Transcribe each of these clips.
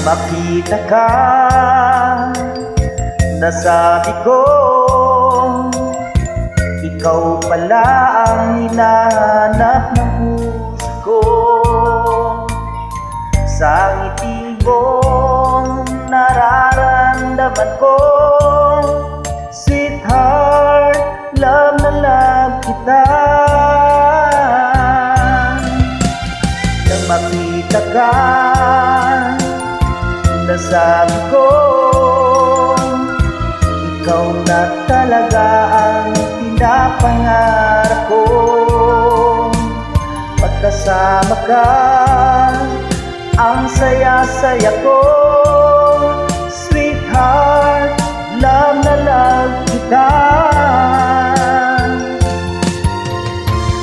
makita ka, nasabi ko, ikaw pala ang hinahanap ng puso ko. Sa ngiti mong nararamdaman ko, sweetheart, love na love kita. Nang makita ka, nasabi ko, ikaw na talaga ang pinapangarap ko. Pagkasama ka, ang saya-saya ko. Sweetheart, love na love kita.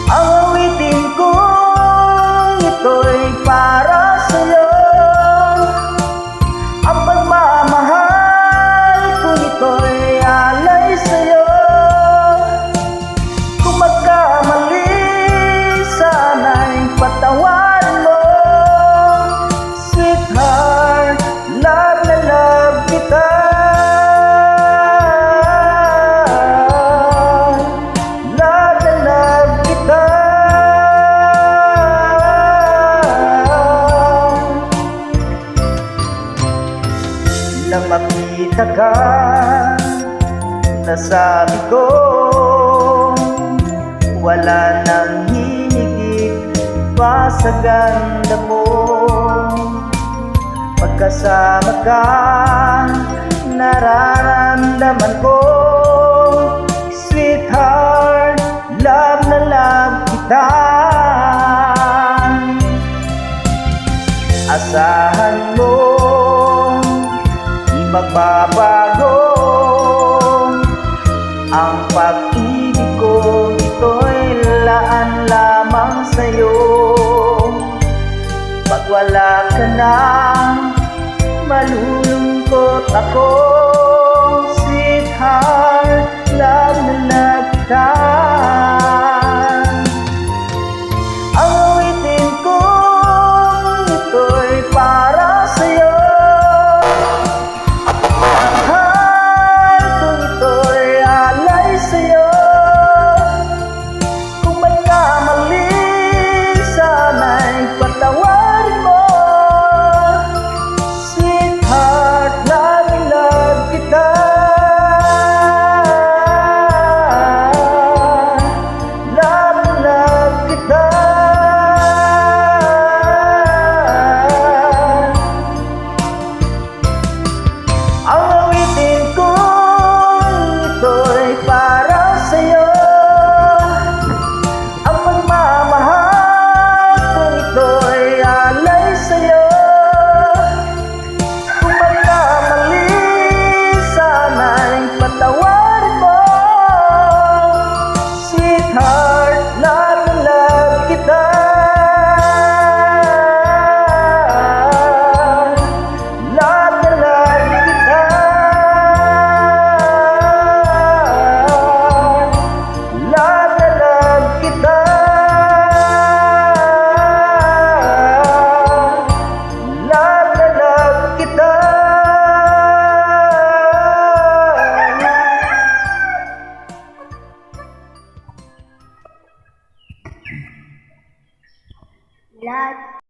Ang awitin ko, ito'y para sa'yo. Ang pagmamahal ko, ito'y alay sa'yo. Kung magkamali, sana'y patawarin mo. Sweetheart, love na love kita. Love na love kita. Nang makita ka, nasabi ko, wala nang hinigit pa sa ganda mo. Pagkasama ka, nararamdaman ko, sweetheart, love na love kita. Asahan mo, di magbabago ang pag-ibig ko, ito'y laan lamang sa'yo. Pag wala ka na, malulungkot ako. Sweetheart, love na love kita. Ang awitin ko, ito'y para sa'yo. Mahal ko, ito'y alay sa'yo. Kung magkamali, sana'y patawarin mo. Sweetheart, love na love kita. Love na love kita. Ang awitin ko, ito'y para sa'yo. Ang pagmamahal ko, ito'y alay sa'yo. Kung magkamali, sana'y patawarin mo. Sweetheart, love na love kita. Love na love kita. Love na love kita. Love na love kita. Love.